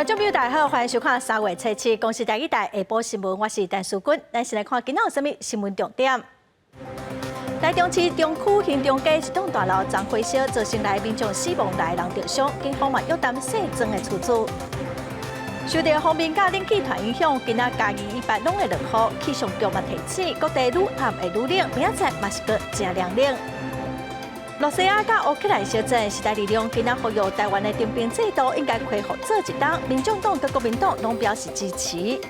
观众朋友大家好，欢迎收看3月7日公视第一台下晡新闻，我是陈淑君。咱先来看今仔有啥物新闻重点。台中市中区新中街一栋大楼遭火烧，造成内民众死亡，6个人受伤，警方嘛约谈细装的处置。受到方面甲冷气团影响，今仔嘉义以北拢会落雨，气象局嘛提醒各地愈暗会愈冷，明仔载嘛是个真凉冷。洛西亚甲乌克兰小镇时代力量今仔呼吁台湾的征兵制度应该恢复做一档，民众党甲国民党拢表示支持。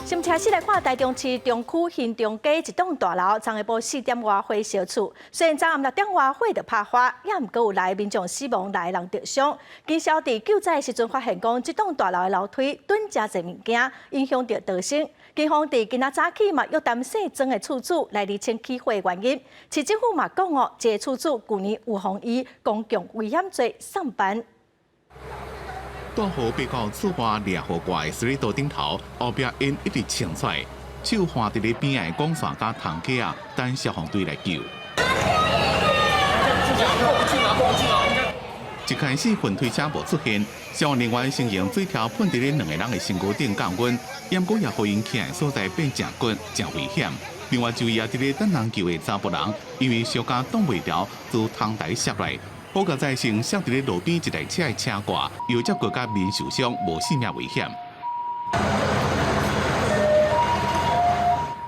先开始来看台中市中区新中街一栋大楼，昨下晡4点外火烧厝，虽然昨暗6点外火就拍花，也毋过有6个民众死亡，6个人受伤。警消伫救灾时阵发现讲，这栋大楼的楼梯蹲真侪物件，影响到逃生。警方伫今仔早起嘛约谈细装的厝主来厘清起火原因。市政府嘛讲哦，这个厝主去年有妨以公共危险罪上班。大雨被告厝外掠雨挂的水道顶头，后壁因一直冲出来，手划伫咧边仔广线甲藤架啊，等消防队来救。一开始分推车无出现，消防人员先用水条喷伫咧2个人的身躯顶降温，不过也互因徛的所在变真滚、真危险。另外，就也伫咧等人救的查甫人，因为小家挡袂牢，自窗台摔来。好佳在先摔伫咧路边一台车的车挂，又接过甲面受伤，无性命危险。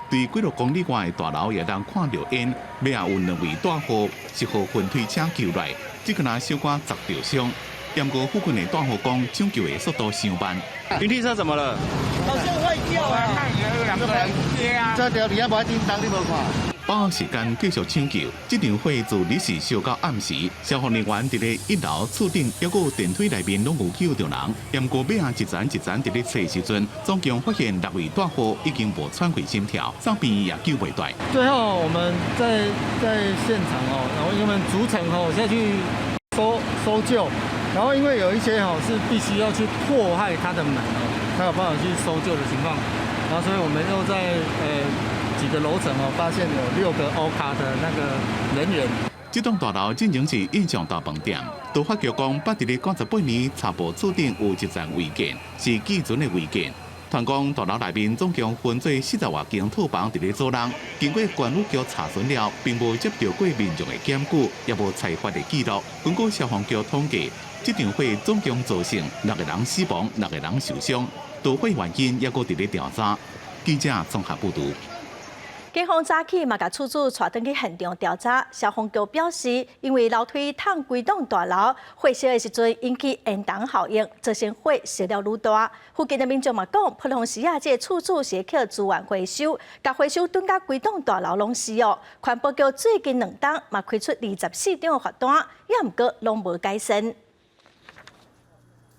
对几落公里外的大楼也当看到烟，尾也有2位大户是互分推车救来，只可能小可砸着伤。不过附近的大户讲抢救的速度伤慢。云梯车怎么了？好像坏掉啊！看有2个人接啊！这条你也无叮当，你无看？把握时间继续抢救，这场火自日时烧到暗时，消防人员伫咧1楼厝顶，还有电梯内面拢有救到人。不过尾下一层一层伫咧找时阵，总共发现6位大户已经无喘气心跳，上边也救袂来。最后我们在现场然后因为组成下去搜救，然后因为有一些是必须要去破坏它的门才有办法去搜救的情况，然后所以我们又在几个楼层发现有6个欧卡的那个人员。这栋大楼进前是印象大饭店，都发觉讲捌伫咧98年查埔厝顶有一层违建，是寄存的违建。传讲大楼内面总共分做40多间套房伫咧做人，经过管理局查询了，并无接到过民众的检举，也无采发的记录。根据消防局统计，这场火总共造成6个人死亡，6个人受伤，导火原因也搁伫咧调查。记者综合报道。警方早起嘛，甲厝主带转去现场调查。消防局表示，因为楼梯烫规栋大楼，火烧的时阵引起烟筒效应，造成火烧了愈大。附近的民众嘛讲，普通时啊，这厝主是靠资源回收，甲回收蹲甲规栋大楼拢是哦。环保局最近2档嘛开出24张罚单，也毋过拢无改善。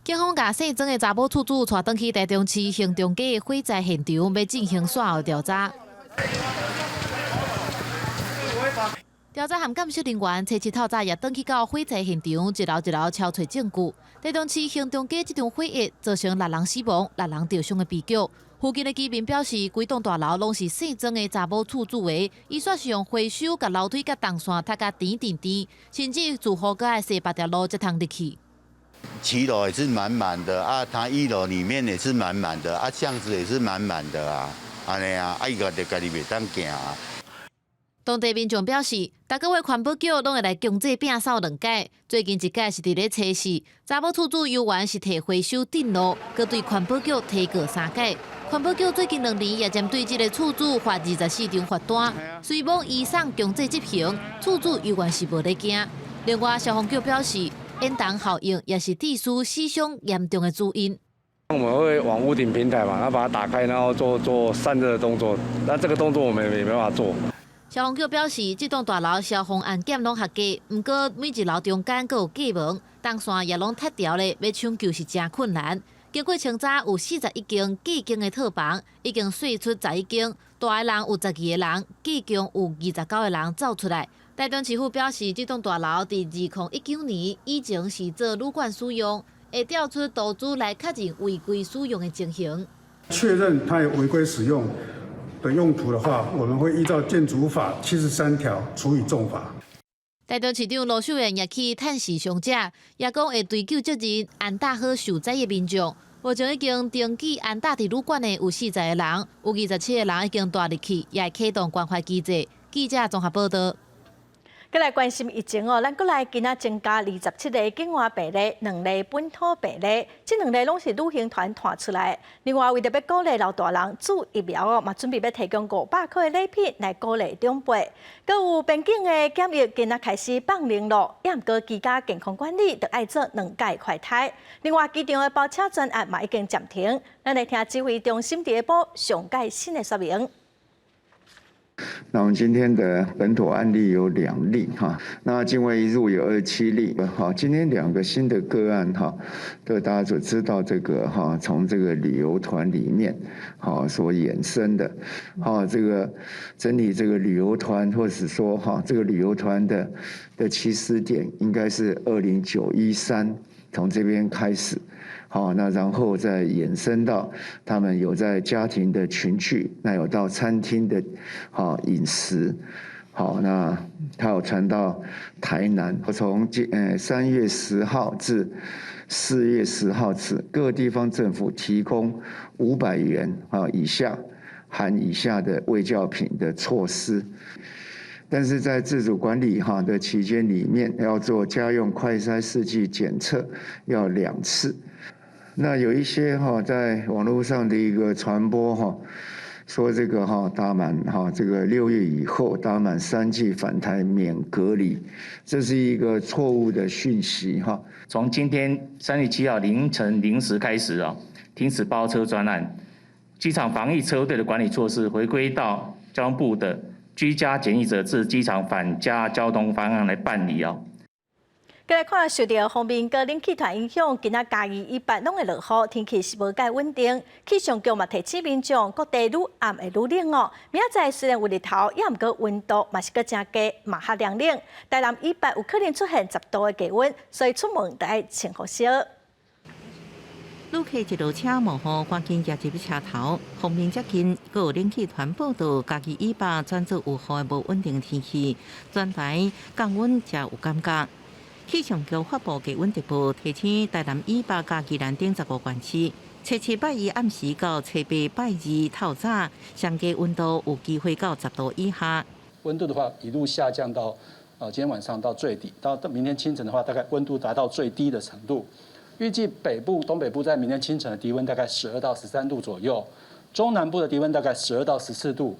警方甲姓曾的查某厝主带转去台中市新中街的火灾现场，要进行赛后调查。调查含监视人员初7透早也转去到火灾现场，一楼一楼敲找证据。台中市新中街这场火疫造成6人死亡、6人受伤的悲剧。附近的居民表示，规栋大楼拢是姓曾的查某厝主的，伊说是用回收甲楼梯甲动线搭甲甜，甚至住户阁爱踅8条路才通入去。7楼也是满满的啊，它1楼里面也是满满的啊，巷子也是满满的啊，安尼啊，伊个就家己袂当行啊。当地民众表示，每个月环保局拢会来强制摒扫2届，最近1届是伫咧初4，查某厝主有缘是摕回收顶路，佮对环保局提过3届。环保局最近2年也针对这个厝主发24张罚单，虽望移送强制执行，厝主有缘是无咧惊。另外，消防局表示，烟筒效应也是地书死伤严重的主因。我们会往屋顶平台嘛，然后把它打开，然后做散热的动作。那这个动作我们也没办法做。消防局表示，这栋大楼消防安检拢合格，不过每一楼中间阁有隔门，动线也拢拆掉了，要抢救是真困难。经过清查，有41间计经的套房，已经碎出11间，大的人有12个人，计共有29个人走出来。台中市府表示，这栋大楼伫2019年以前是做旅馆使用，会调出岛主来确认违规使用的情形。确认它有违规使用的用途的话，我们会依照建筑法73条处以重罚。台中市长罗秀燕也去探视伤者，也讲会追究责任，安打好受灾的民众。目前已经登记安打伫旅馆的有40个人，有27个人已经带入去，也会启动关怀机制。记者综合报道。再来关心疫情哦，咱过来今仔增加27例境外病例，2例本土病例，这2例拢是旅行团传出来。另外，为着要鼓励老大人注疫苗哦，嘛准备要提供500块的礼品来鼓励长辈。搁有边境的检疫今仔开始放零咯，也毋过居家健康管理着爱做2届快筛。另外，机场的包车专案嘛已经暂停。咱来听指挥中心第一部上届新的说明。那我们今天的本土案例有2例哈，那境外移入有27例。好，今天2个新的个案哈，都大家所知道这个哈，从这个旅游团里面好所衍生的，好这个整体这个旅游团，或是说哈这个旅游团的起始点应该是20913，从这边开始。好，那然后再衍生到他们有在家庭的群聚，那有到餐厅的饮食，好，那他有传到台南，从3月10号至4月10号止，各地方政府提供500元以下含以下的卫教品的措施。但是在自主管理的期间里面，要做家用快筛试剂检测要2次。那有一些在网络上的一个传播说这个打满这个6月以后打满3剂返台免隔离，这是一个错误的讯息从今天3月7号凌晨0时开始停止包车专案，机场防疫车队的管理措施回归到交通部的居家检疫者至机场返家交通方案来办理再来看受到方面个冷气团影响，今仔嘉义以北拢会落雨，天气是无介稳定。气象局嘛提醒民众，各地愈暗会愈冷哦。明仔载虽然有日头，也毋过温度嘛是搁真低，嘛较凉冷。台南以北有可能出现10度的低温，所以出门得爱穿好些。旅客一路车幕后赶紧夹入车头，方面接近，阁有冷气团报道，嘉义以北转做有雨的无稳定天气，全台降温才有感觉。气象局发布低温特报，提醒台南以北甲宜兰等15县市，初7拜1暗时到初8拜2透早，上低温度有机会到10度以下。温度的话，一路下降到今天晚上到最低，到明天清晨的话，大概温度达到最低的程度。预计北部、东北部在明天清晨的低温大概12到13度左右，中南部的低温大概12到14度。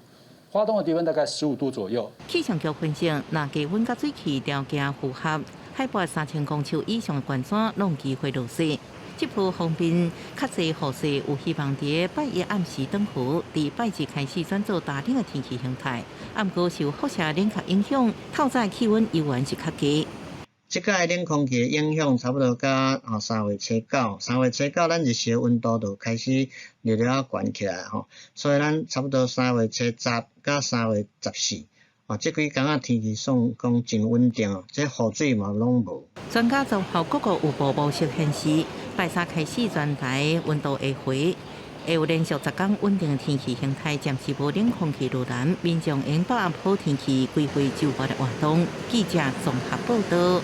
花东的低温大概15度左右。气象局分析，若低温甲水汽条件符合，海拔3000公尺以上的悬山拢有机会落雪。这波方面，较侪雨势有希望伫拜1暗时转雨，伫拜2开始转做大冷的天气形态。不过受辐射冷却影响，透早气温依然是较低。即个冷空气的影响差不多到3月初9，咱日时温度就开始略了悬起来所以咱差不多3月初10到3月14。这几天天气算讲真稳定这雨水嘛拢无。专家综合各个有报模式显示，拜3开始全台温度会回，会有连续10天稳定天气形态，暂时无冷空气入南，民众应把握好天气，规划周末的活动。记者综合报道。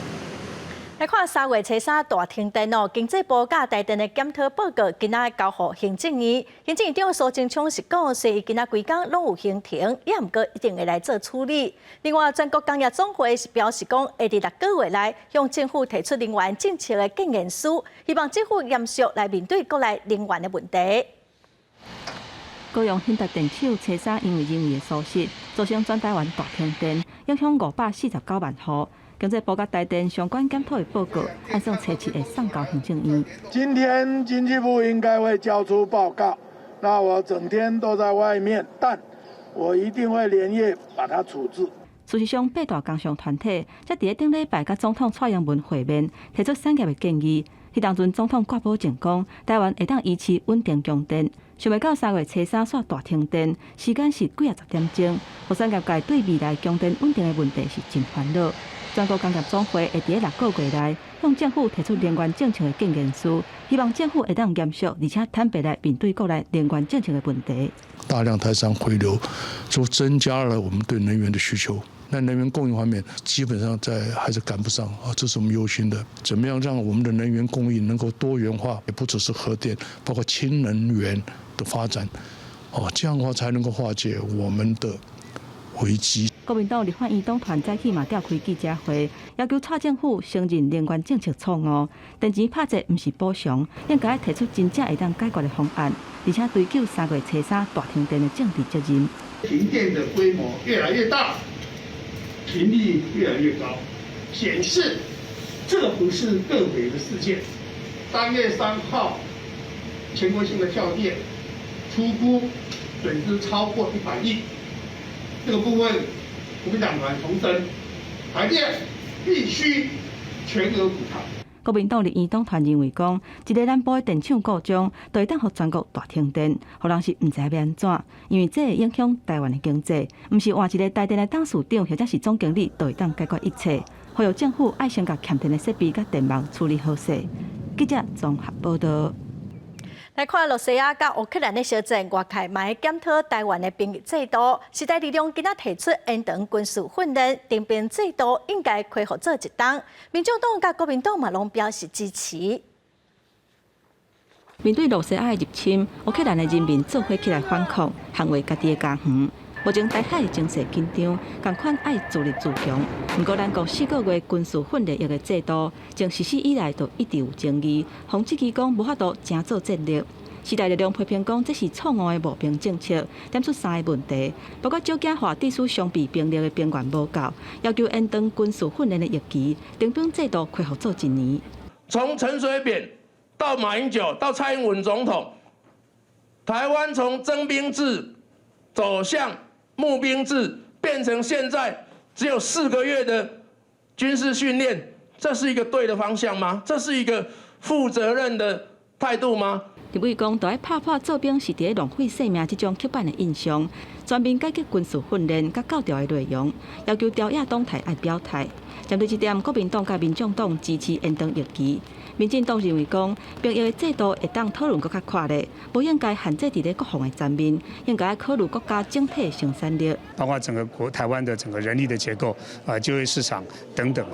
来看3月初3大停电哦，经济部甲台电的检讨报告今仔交予行政院，行政院长苏贞昌是讲，说伊今仔规工拢有行停，也毋过一定会来做处理。另外，全国工业总会是表示讲，会伫6个月内向政府提出能源政策的建言书，希望政府严肃来面对国内能源的问题。高雄兴达电厂初3因为人为的疏失，造成全台湾大停电，影响549万户。经济部甲台电相关检讨的报告，按上初7会送交行政院。今天经济部应该会交出报告，那我整天都在外面，但我一定会连夜把它处置。事实上，8大工商团体则伫顶礼拜甲总统蔡英文会面，提出产业的建议。迄当阵总统挂保证讲，台湾会当维持稳定供电。想袂到3月初3煞大停电，时间是几啊10点钟，互产业界对未来供电稳定的问题是真烦恼。全国工业总会会伫6个月内向政府提出能源政策的建言书，希望政府会当严肃而且坦白来面对国内能源政策的问题。大量台商回流，就增加了我们对能源的需求。那能源供应方面，基本上还是赶不上啊，这是我们忧心的。怎么样让我们的能源供应能够多元化，也不只是核电，包括氢能源的发展，这样的话才能够化解我们的危机。国民党立法院党团早起嘛召开记者会，要求蔡政府承认能源政策错误，电钱拍折不是补偿，应该提出真正会当解决的方案，而且追究3月初3大停电的政治责任。停电的规模越来越大，频率越来越高，显示这不是个别的事件。3月3号，全国性的跳电，初估损失超过100亿。这个部分，国民党团重申，台电必须全额补偿。国民党立院党团认为讲，一个南部的电厂故障，就会当互全国大停电，互人是唔知要安怎，因为这会影响台湾的经济，唔是换一个台电的董事长或者是总经理就会当解决一切。呼吁政府爱先甲欠电的设备甲电网处理好势。记者综合报道。来看罗西亚甲乌克兰的小镇，外界嘛检讨台湾的兵役制度。时代力量今仔提出延长军事训练，征兵制度应该恢复做一档。民众党甲国民党嘛拢表示支持。面对罗西亚的入侵，乌克兰的人民做伙起来反抗，捍卫家己的家园。目前台海情势紧张，同款爱自立自强。不过，咱国4个月军事训练役的制度，从实施以来就一直有争议，防止机讲无法度正做战略。时代力量批评讲，这是错误的募兵政策，点出3个问题，包括少简化地区双臂兵力的兵源无够，要求延长军事训练的役期，征兵制度恢复做1年。从陈水扁到马英九到蔡英文总统，台湾从征兵制走向募兵制，变成现在只有4个月的军事训练，这是一个对的方向吗？这是一个负责任的态度吗？立委讲，要拍破做兵是伫浪费性命这种刻板的印象，全面改革军事训练甲教条的内容，要求朝野党派爱表态。针对这点，国民党甲民众党支持延长役期。民进党认为讲，兵役的制度会当讨论更较快咧，不应该限制伫咧国防的层面，应该考虑国家整体生产力，包括整个台湾的整个人力的结构、就业市场等等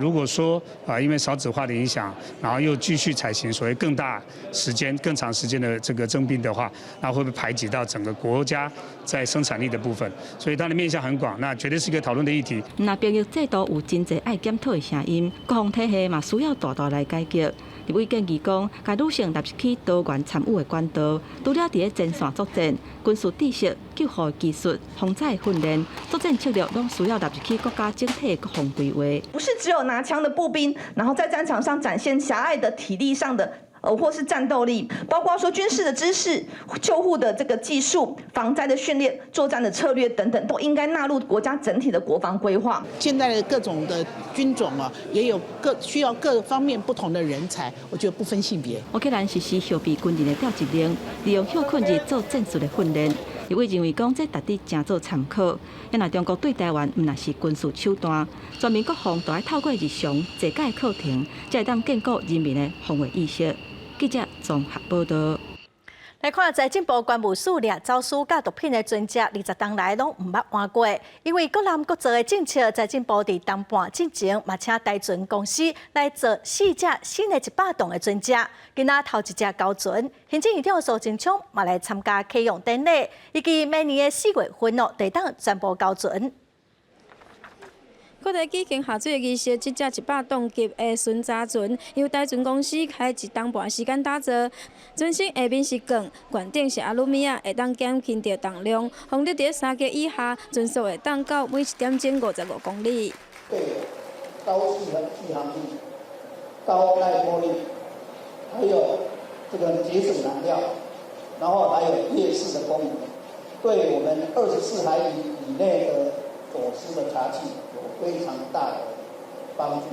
如果说因为少子化的影响，然后又继续采行所谓更长时间的这个征兵的话，那会不会排挤到整个国家在生产力的部分？所以它的面向很广，那绝对是一个讨论的议题。那兵役制度有真侪爱检讨的声音，国防体系嘛需要大大来改革。立委建议讲，该女性纳入去多元参与的管道，除了伫咧前线作战、军事知识、救护技术、防灾训练、作战策略，拢需要纳入去国家整体的国防规划。不是只有拿枪的步兵，然后在战场上展现狭隘的体力上的。或是战斗力，包括说军事的知识、救护的这个技术、防灾的训练、作战的策略等等，都应该纳入国家整体的国防规划。现在的各种的军种也有需要各方面不同的人才，我觉得不分性别。乌克兰实施后备军人的调集令，利用休困日做战术的训练。立委认为讲，这值得正做参考。因为中国对台湾唔那是军事手段，全面国防都要透过日常坐解课程，才会当建构人民的防卫意识。记者综合报道。来看财政部关务署掠走私甲毒品的专家，20天来拢唔捌换过，因为各南各做的政策，财政部伫东半之前，嘛请台船公司来做4只新的100吨的专家。今仔头一只交船，行政院长苏贞昌嘛来参加启用典礼，以及明年的4月份地当全部交船。国台举行下水的仪式，这只100吨级的巡查船由台船公司开1冬半时间打造。船身下面是钢，管顶是阿鲁米亚，会当减轻着重量，风力伫3级以下，船速会当到每1点钟55公里。对高速的续航力、高耐波力，还有这个节省燃料，然后还有夜视的功能，对我们24海里以内的走私的查缉有非常大的帮助。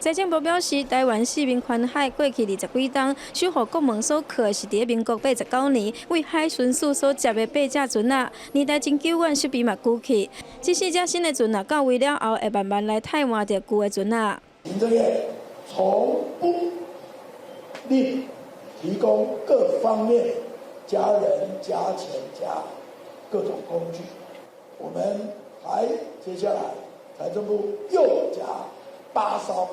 财政部表示，台湾四面环海，过去20几冬，守护国门所靠的是伫民国89年为海巡署所接的8只船啊，年代真久远，设备嘛旧去。这4只新的船啊，到位了后，会慢慢来替换着旧的船啊。行政院从不另提供各方面加人、加钱、加各种工具，我们接下来财政部又加8艘。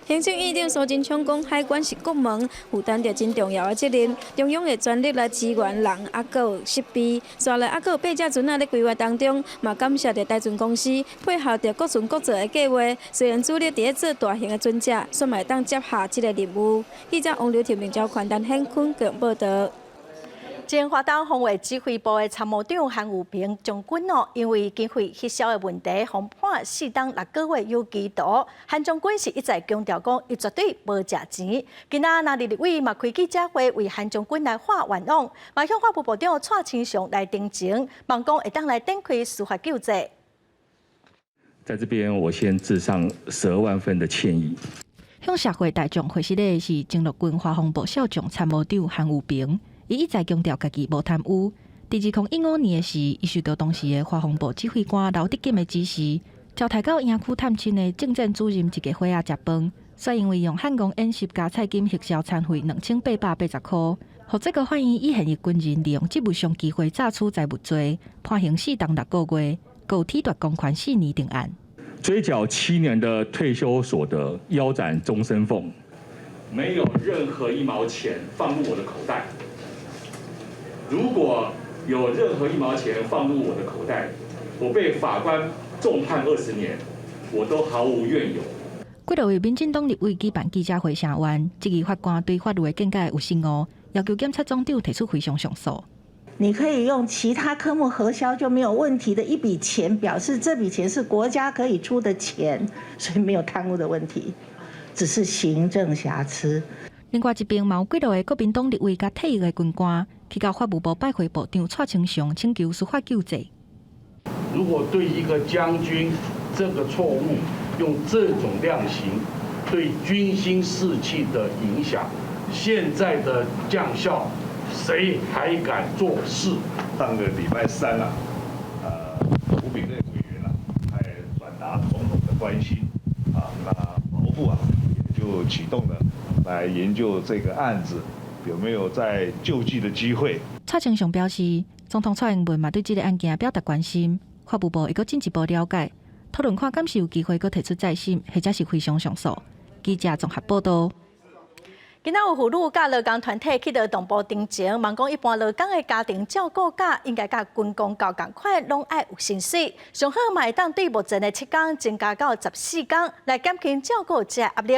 行政院长苏贞昌讲，海关是国门，负担着真重要的责任。中央会全力来支援人，还有设备，再来还有8只船咧规划当中，嘛感谢着台船公司配合着各船各做的计划。虽然主力伫咧做大型的船只，却嘛会当接下这个任务。记者王柳婷、明昭款单显坤个报道。前华东防卫指挥部的参谋长韩武平将军因为经费稀少的问题，被判4当6个月有期徒。韩将军是一再强调讲，伊绝对无食钱。今仔日立委嘛开记者会，为韩将军来画冤枉，嘛向法务部长蔡清祥来定情，望讲会当来展开司法救济。在这边，我先致上12万份的歉意。向社会大众回示的是前陆军华防部少将参谋长韩武平。伊一再强调家己无贪污。伫2015年的时，伊受到当时的华防部指挥官刘德金的指示，招待到营区探亲的政战主任一个伙仔食饭，却因为用汉光演习加菜金核销餐费2880块，或这个反映以现役军人利用职务上机会诈取财物罪，判刑4当6个月，有体罚公款4年定案。追缴7年的退休所得，腰斩终身俸，没有任何1毛钱放入我的口袋。如果有任何1毛钱放入我的口袋，我被法官重判20年，我都毫无怨尤。几多位民进党立委举办记者会声援，质疑法官对法律的见解有失误，要求检察总长提出回向上诉。你可以用其他科目核销就没有问题的一笔钱，表示这笔钱是国家可以出的钱，所以没有贪污的问题，只是行政瑕疵。另外一边，嘛有几多位国民党立委甲退役的军官去到法务部拜会部长蔡清祥，请求司法救济。如果对一个将军这个错误用这种量刑，对军心士气的影响，现在的将校谁还敢做事？上个礼拜3啊，吴秉任委员啊，还转达总统的关心啊，那法务部啊也就启动了来研究这个案子有没有在救济的机会。蔡清祥表示，总统蔡英文嘛对这个案件表达关心，法务部会搁进一步了解，讨论看敢是有机会搁提出再审，或者是回向上诉。记者综合报道。今仔有妇女甲劳工团体去到动保定情，望讲一般劳工的家庭照顾假应该甲军公教同款，拢爱有薪水，上好嘛会当对目前的7天增加到14天，来减轻照顾者压力。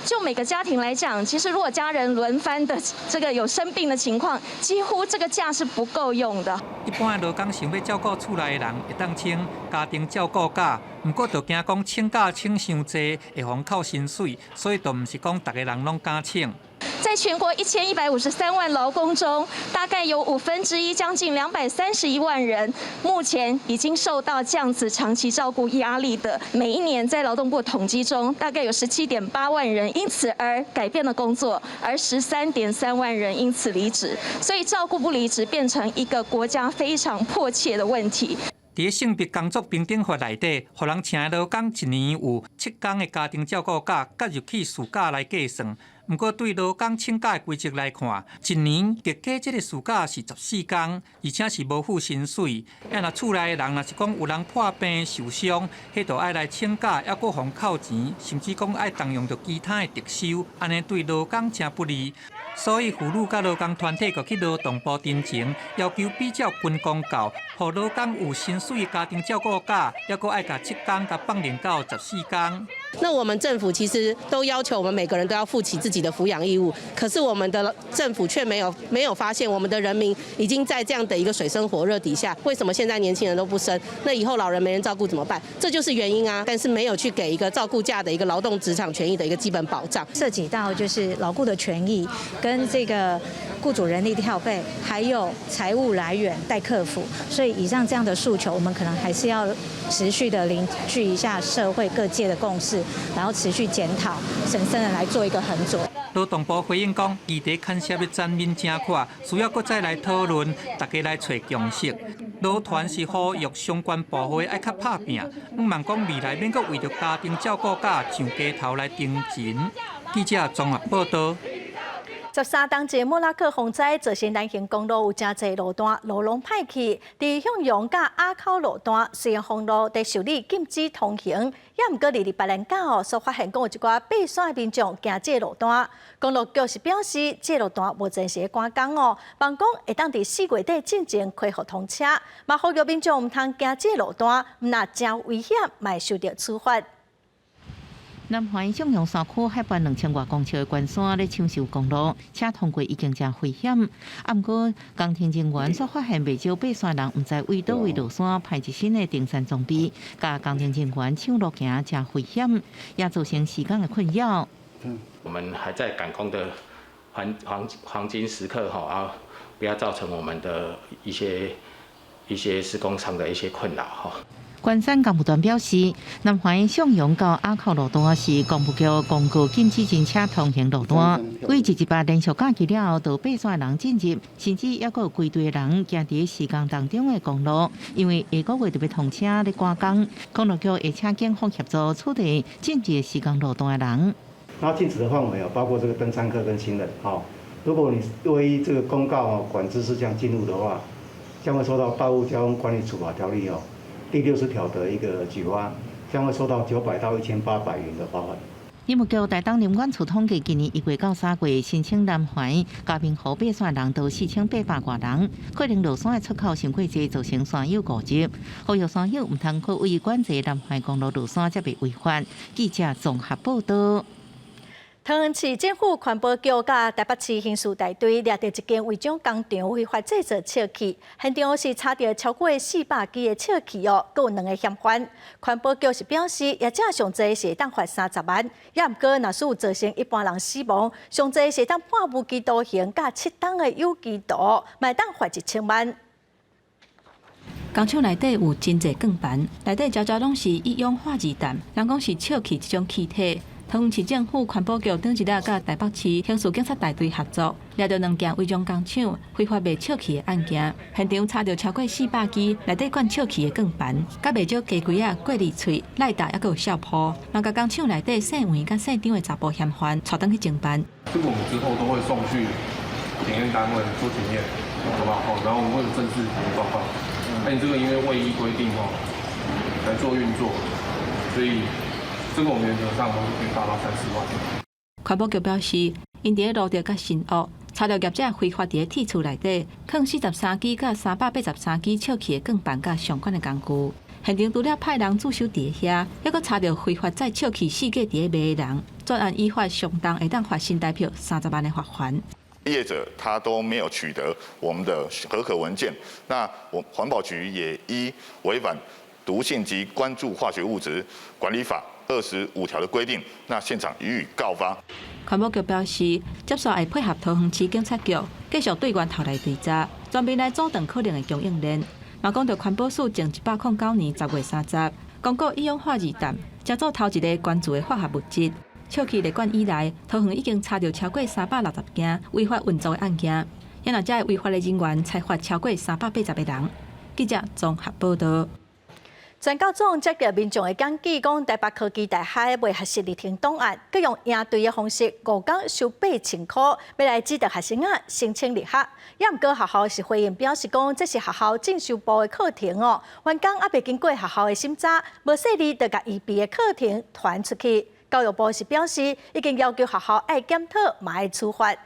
就每个家庭来讲，其实如果家人轮番的这个有生病的情况，几乎这个假是不够用的。一般的劳工想要照顾厝内的人，会当请家庭照顾假，不过就惊讲请假请伤济，会妨扣薪水，所以就唔是讲大家人拢敢请。在全国1153万劳工中，大概有1/5，将近231万人，目前已经受到这样子长期照顾压力的。每一年在劳动部统计中，大概有17.8万人因此而改变了工作，而13.3万人因此离职。所以照顾不离职变成一个国家非常迫切的问题。伫性别工作平等法内底，互人请劳工1年有7天的家庭照顾假，甲入去事假来计算。不过，对劳工请假的规则来看，1年直计这个事假是14天，而且是无付薪水。若厝内的人若是讲有人破病受伤，迄就爱来请假，还佫妨扣钱，甚至讲爱动用着其他的特休，安尼对劳工真不利。所以，妇女甲劳工团体就去劳动部陈情，要求比照军公教，互劳工有薪水的家庭照顾假，还佫爱甲7天甲放连到14天。那我们政府其实都要求我们每个人都要负起自己的抚养义务，可是我们的政府却没有发现，我们的人民已经在这样的一个水深火热底下，为什么现在年轻人都不生？那以后老人没人照顾怎么办？这就是原因啊！但是没有去给一个照顾假的一个劳动职场权益的一个基本保障，涉及到就是劳雇的权益跟这个雇主人力调配，还有财务来源待克服。所以以上这样的诉求，我们可能还是要持续的凝聚一下社会各界的共识，然后持续检讨，审慎的来做一个衡佐。劳动部回应讲，议题牵涉的层面真宽，需要搁再来讨论，大家来找共识。劳团是呼吁相关部会爱较拍拼，唔望讲未来免搁为着家庭照顾假上街头来定情。记者综合报道。13当节莫拉克洪灾造成南行公路有真侪路段路拢歹去，伫向阳甲阿口路段虽然封路得受理禁止通行，也毋过2日8所发现讲有一寡爬山民众行这路段。公路局是表示，这路段无真实赶工哦，望讲会当伫4月底进前恢复通车，嘛呼吁民众毋通行这路段，毋若真危险，咪受到处罚。南环向阳山区海拔2000多公尺的关山咧抢修公路，车通过已经真危险。毋过工程人员所发现未少爬山人，毋知为倒位落山，派一身的登山装备，甲工程人员抢路行真危险，也造成时间的困扰。我们还在赶工的黄金时刻哈，不要造成我们的一些施工上的一些困扰哈。关山工务段表示，南环向阳到阿口路段是公务局公告禁止真车通行路段。为118连续假期了后，到爬山人进入，甚至还有规队人行伫施工当中的公路，因为下个月就要通车咧赶工，公路局会请警方协助处理进入施工路段的人。那禁止的范围包括这个登山客跟行人。如果你为这个公告管制事项进入的话，将会受到《道路交通管理处罚条例》第60条的一个举发，将会受到900到1800元的罚款。林务局大东林管处统计，今年1月到3月申请南环、嘉明湖爬山人都4800多人，可能落山的出口伤过济，造成山友误入。呼吁山友唔通去违管制南环公路落山，才被违法。记者综合报道。桃园市政府环保局甲台北市刑事大队掠到一间违章工厂违法制作笑气，现场是查到超过400支的笑气哦，各有2个嫌犯。环保局是表示，业者上济是当罚30万，也毋过若是有造成一般人死亡，上济是当判无期徒刑甲7档的有期徒，嘛当罚1000万。工厂内底有真侪钢板，内底条条拢是一氧化二氮，人讲是笑气这种气体。桃园市政府环保局顶一日甲台北市刑事警察大队合作，掠到2件违章工厂非法卖笑气的案件，现场查到超过400支内底灌笑气的钢盘，甲袂少鸡龟啊、过滤喙、赖达还有笑泡，嘛甲工厂内底姓黄甲姓张的查甫嫌犯带登去侦办。这个我们之后都会送去检验单位做检验，好不好？然后我们会有正式检验报告。那你这个因为未依规定来做运作，所以。这个我们原则上都是可以达到30万。环保局表示，因伫路钓甲新屋查到业者非法伫铁厝内底放43支甲383支笑气的钢板甲相关的工具。现场除了派人驻守伫遐，还阁查到非法载笑气4架伫卖的人，专案依法相当会当罚新台币30万的罚款。业者他都没有取得我们的核可文件，那我环保局也依违反毒性及关注化学物质管理法25条的规定，那现场予以告发。环保局表示，接下会配合桃园市警察局，继续对源头来追查，专门来阻断可能的供应链。嘛讲到环保署从109年10月30公告一氧化二氮，加做头一个关注的化学物质。笑气列管以来，桃园已经查到超过360件违法运作的案件，也若这违法的人员裁罚超过380个人。记者综合报道。全高总接到民众的检举，讲台北科技大学未核实立听档案，佮用应对的方式5天收8000块，要来指导学生啊申请入学。也毋过学校是回应表示讲，这是学校进修部的课程哦，员工还未经过学校的审查，无细腻就甲预备的课程传出去。教育部是表示，已经要求学校爱检讨，嘛爱处罚。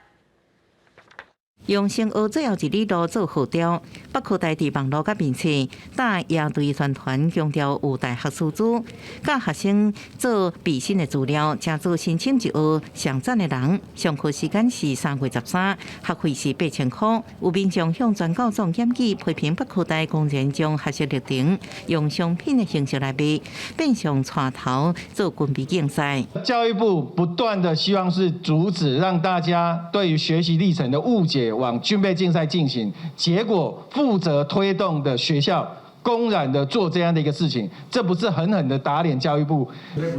用生学最后一里路做号召，北科大伫网络甲面册打野队宣传，强调有大学师资，甲学生做备审的资料，加做申请一学上赞的人。上课时间是3月13，学费是8000块。有民众向全高总检举批评北科大公然将学习历程用商品的形式来卖，变相带头做军备竞赛。教育部不断的希望是阻止让大家对于学习历程的误解。往军备竞赛进行，结果负责推动的学校公然的做这样的一个事情，这不是狠狠的打脸教育部？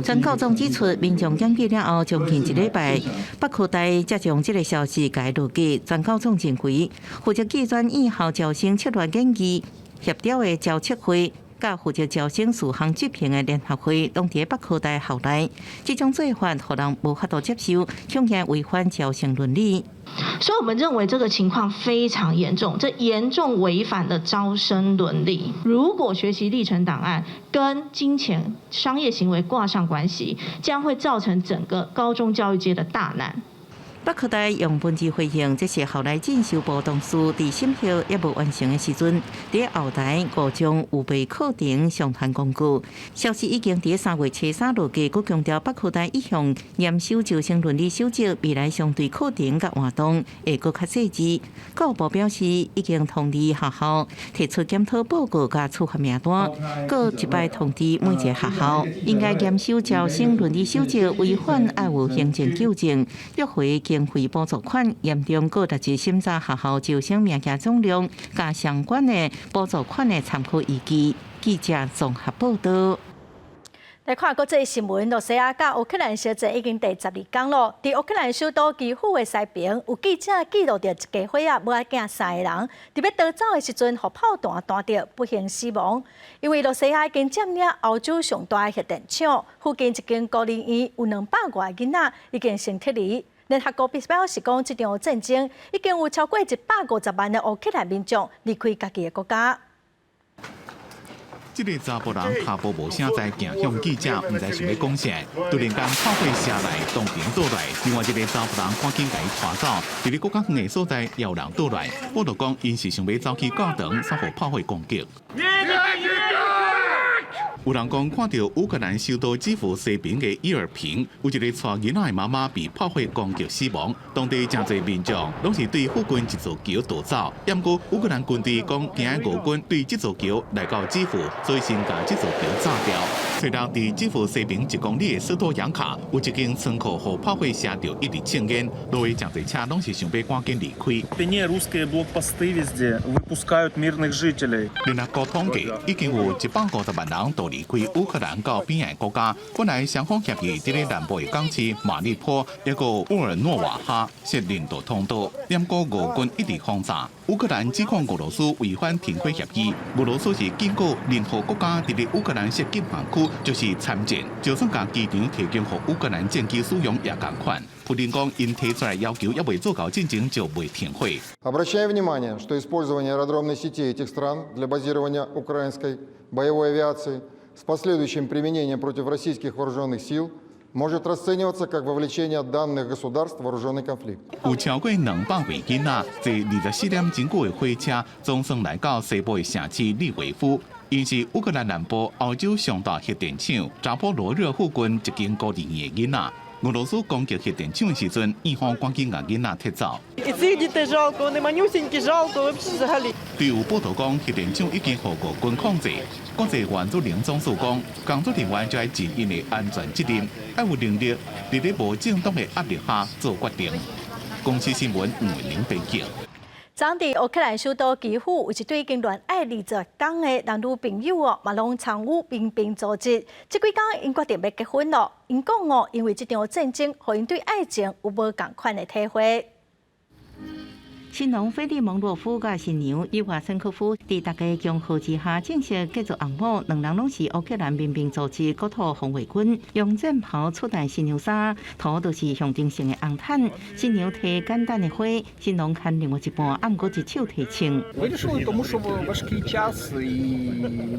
陈高总指出，民众检举了后，将近1礼拜，北科大才将这个消息解落给陈高总认为，负责计算以后招生7月建议协调的招测会。甲负责招生事项执行的联合会，拢伫北科大校内，这种做法互人无法度接受，恐吓违反招生伦理。所以我们认为这个情况非常严重，这严重违反了招生伦理。如果学习历程档案跟金钱商业行为挂上关系，将会造成整个高中教育界的大难。北科大用文字回应，这是后来进修部同事伫审核也无完成的时阵，伫后台高中预备课程上传工具。消息已经伫3月初3落架，佮强调北科大一向严守招生伦理守则，未来相对课程甲活动会佮较细致。教育部表示，已经通知学校提出检讨报告甲处罚名单，佮一摆通知每一个学校应该严守招生伦理守则，违反要有行政纠正，约回经费补助款严重过达至审查学校招生名额总量，加相关的补助款的参考依据。记者综合报道。来看国际新闻，罗西亚甲乌克兰小战已经第12天了。伫乌克兰首都基辅的西边，有记者记录到一家伙仔要惊3个人，伫要逃走的时阵，互炮弹弹到不幸死亡。因为罗西亚已经占领欧洲上大的核电厂，附近一间孤儿院有200多个囡仔已经先撤离。联合国表示讲，这场战争已经有超过150万的乌克兰民众离开家己的国家。这个查甫人脚步无声在行向记者，唔知想要讲啥，突然间炮火车来，当兵倒来，另外一个查甫人赶紧把伊拖走，伫咧更较远的所在摇人倒来，报道讲因是想要走去教堂，煞互炮火攻击。有人讲看到乌克兰首都基辅西边的伊尔平，有一个带囡仔的妈妈被炮火攻击死亡。当地真侪民众拢是对附近一座桥逃走，不过乌克兰军队讲，今日俄军对这座桥来到基辅，所以先把这座桥炸掉。虽然伫基辅西边1公里的斯托扬卡，有一间仓库互炮火射到一直呛烟，路的真侪车拢是想要赶紧离开。联合国统计，已经有150万人都离开乌克兰到边缘国家。本来双方协议伫咧南部的港市马利坡，也个沃尔诺瓦哈设领导通道，不过俄军一直轰炸。乌克兰指控俄罗斯违反停火协议，俄罗斯是警告任何国家伫咧乌克兰设禁航区就是参战，就算将机场提供予乌克兰战机使用也同款。普丁讲，因提出来要求也未做到进前就未停火。Обращаю внимание, что использование аэродромной сети этих стран для базирования украинской боевой авиации с последующим применением против российских вооруженных сил может расцениваться как вовлечение данных государств в вооруженный конфликт. 有超过200位囡仔坐24点真久的火车，总算来到西部的城市利维夫。因是乌克兰南部欧洲上大核电厂扎波罗热附近一间孤儿院的囡仔。俄罗斯攻击核电厂的时阵，伊方赶紧把囡仔踢走。对有报道讲，核电厂已经被俄军控制。国际原子能总署讲，工作人员就要尽因的安全责任，要有能力在咧无正当的压力下做决定。公司新闻吴文玲报道。昨伫乌克兰首都基辅，有一对已经恋爱20天的男女朋友嘛拢参与民兵组织。这几天因决定要结婚了。因讲因为这场战争，互因对爱情有无同款的体会。新郎菲利蒙洛夫甲新娘伊华申科夫伫大家恭贺之下，正式结作红某。两人拢是乌克兰民兵组织国土防卫军，用战袍出戴新娘衫，涂就是象征性的红毯。新娘提简单的花，新郎牵另外一半，暗过一手提枪。Вирішили, тому що важкий час і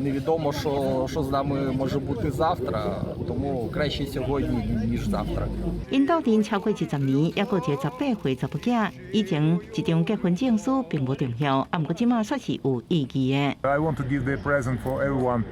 невідомо, що з нами може бути завтра, тому краще сьогодні, ніж завтра. 因斗阵超过20年，也过一个18岁查某囝，以前一张结婚证书并不重要，不过即马算是有意义的。I want to give the present for everyone,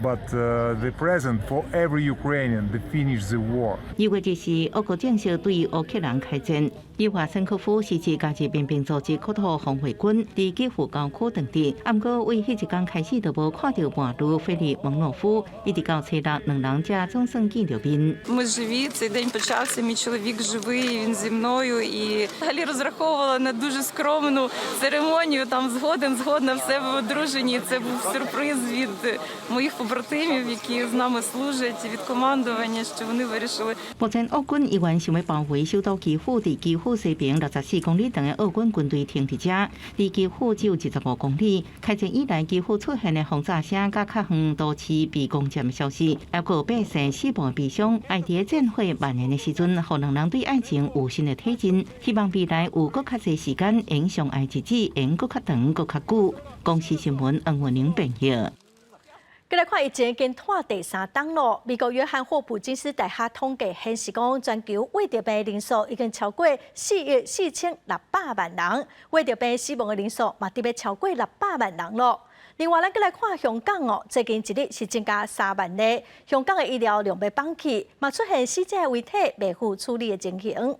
but the present for every Ukrainian to finish the war. 2月就是俄国正式对乌克兰开战。伊华申科夫是自家己民兵组织国土防卫军伫基辅郊区当地，不过为迄一天开始就无看到伴侣菲利蒙诺夫，一直到初6，两人才总算见到面。Ми живі, цей день почався. Мій чоловік живий, він зі мною і взагалі розраховувала на дуже скромну церемонію. Там згодна все в одруженні. Це був сюрприз від моїх побратимів, які з нами служать, від командування, що вони вирішили. 目前乌军依然想要包围首都基辅，伫基辅府西边64公里长的俄军军队停伫遮，离基辅只有15公里。开战以来，基辅出现的轰炸声甲较远都市被攻占的消息，还有百姓死亡悲伤。爱伫战火蔓延的时阵，互两人对爱情有新的体认，希望未来有更较侪时间，影相爱日子会更较长、更较久。公视新闻黄文玲编译。再来看疫情已经拖第3冬了。美国约翰霍普金斯大学统计显示，讲全球胃疾病人数已经超过44600万人，胃疾病死亡的人数嘛，特别超过600万人了。另外，咱再来看香港哦，最近一日是增加3万例，香港的医疗量被放弃，嘛出现死者遗体未付处理的情形。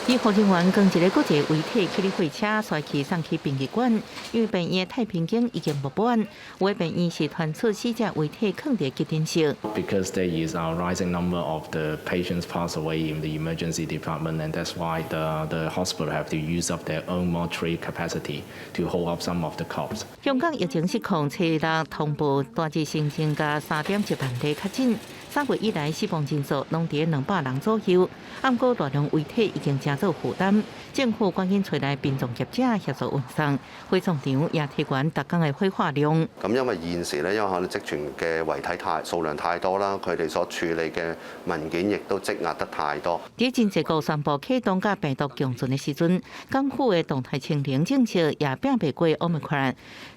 医护人员将一个国际遗体去哩火车甩去送去殡仪馆，因为病院太平间已经不满，有的病院是传出死者遗体放伫急诊室。Because there is a rising number of the patients pass away in the emergency department, and that's why the hospital have to use up their own mortuary capacity to hold up some of the corpses. 香港疫情失控，初日通报大致新增加3.1万例确诊，3月以来死亡人数拢伫200人左右。不过大量遗体已经成做负担，政府赶紧找来殡葬业者协助运送，火葬场也提悬逐工的火化量。咁因為現時咧，因為可能積存嘅遺體數量太多啦，佢哋所處理嘅文件亦都積壓得太多。喺真濟國宣布啟動甲病毒共存的時陣，港府的動態清零政策也拼袂過 Omicron。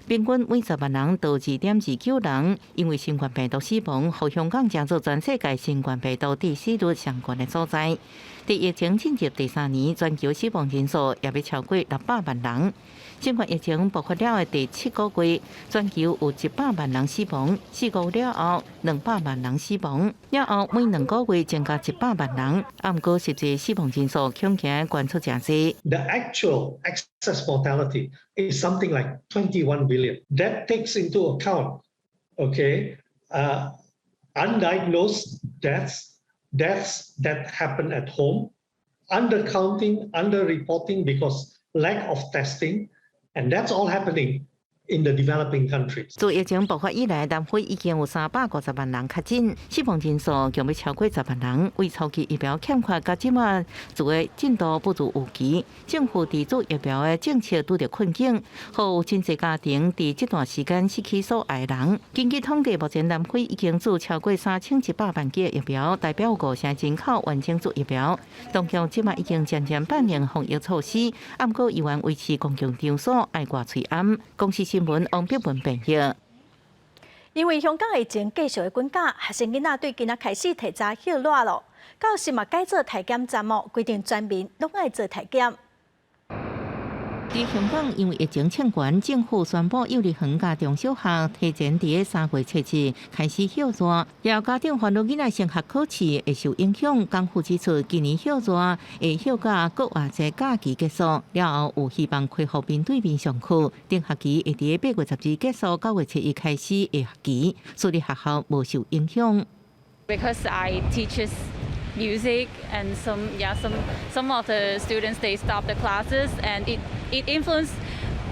平均每10萬人就2.29人因為新冠病毒死亡，互香港成做全世界新冠病毒致死率相關的所在。在疫情進入第3年，全球死亡人數也要超過600萬人。新冠疫情爆發了的第7個月，全球有100萬人死亡，4個月了後200萬人死亡，了後每2個月增加100萬人。不過實際死亡人數恐驚關出真濟。The actual excess mortality is something like 21 billion. That takes into account, undiagnosed deaths that happen at home, undercounting, underreporting because lack of testing, and that's all happening in the developing countries. 自疫情爆發以來，南非已經有350萬人確診，死亡人數將要超過10萬人。為初期疫苗欠缺，甲即馬做嘅進度不如預期，政府自主疫苗嘅政策拄着困境，互有真濟家庭在這段時間失去所愛人。根據統計，目前南非已經做超過3100萬劑疫苗，代表5成人口完成做疫苗。當局即馬已經漸漸辦理防疫措施，不過依然維持公共場所愛掛喙罨。公司新聞王碧文編譯。因為香港疫情繼續的滾價，學生囡仔對今仔開始提早歇熱咯。教室嘛改做體檢站哦，規定全民攏愛做體檢。在香港，因為疫情清懸，政府宣布幼兒園甲中小學提前喺3月初7開始歇熱，也有家長煩惱囡仔升學考試會受影響。港府指出，今年歇熱會歇到國外節假期結束，了後有希望恢復面對面上課。頂學期會喺8月12結束，9月7日開始嘅學期，所以學校無受影響。Because I teach music and some of the students they stop the classes and it influenced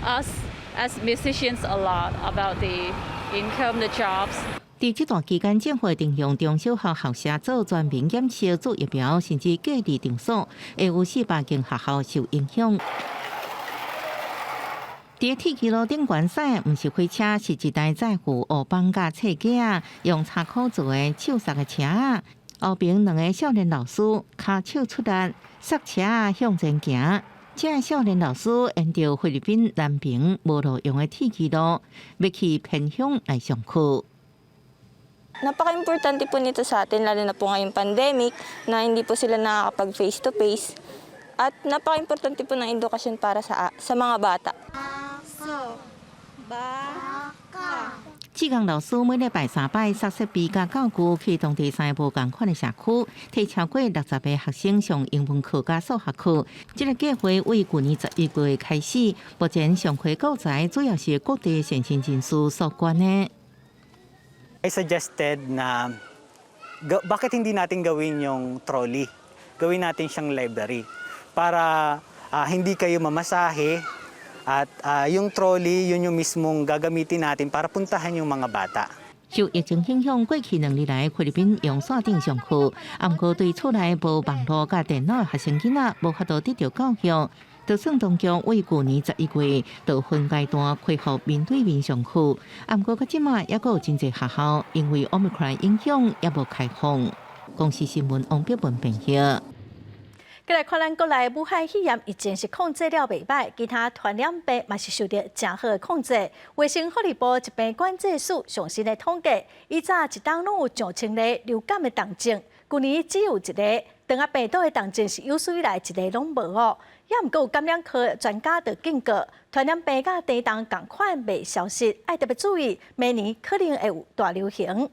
us as musicians a lot about the income, the jobs. 在這段期間，政府定用中小學校舍做全民檢測、做疫苗，甚至隔離定所，會有400間學校受影響。在鐵軌路頂觀賽，唔是火車，是一台載負烏幫甲冊架，用柴殼做的手剎的車。後邊2個少年老師骹手出力，剎車向前行。這個少年老師沿着菲律賓南平無路用的鐵軌路，要去偏鄉來上課。Napaka-importante po nito sa atin, lalo na po ngayong pandemic, na hindi po sila nakakapag face-to-face. At napaka-importante po ng edukasyon para sa mga bata. 志剛老師每禮拜3擺設設備甲教具，去當地3個無同款的社區，替超過60個學生上英文課甲數學課。這個計劃為去年11月開始，目前上課教材主要是各地先進人士所管的。I suggested na bakit hindi natin gawin yung trolley? Gawin natin siyang library para hindi kayo mamasahe. At yung trolley, yun yung mismong gagamitin natin para puntahan yung mga bata. 受疫情影响，过去2日来菲律宾用线顶上课，不过对厝内无网络甲电脑学生囡仔无法度得到教育。就算当局为去年11月就分阶段恢复面对面上课，不过到即马也有真侪学校因为 Omicron 影响也无开放。公视新闻王碧文报道。再来看咱国内武汉肺炎疫情是控制了袂歹，其他传染病嘛是受到正好的控制。卫生福利部疾病管制署上新的统计，以早一冬拢有上千例流感的重症，去年只有1例。肠仔病毒的重症是有史以来1例拢无哦。也毋过有感染科专家就警告，传染病甲地动共款袂消失，爱特别注意，明年可能会有大流行。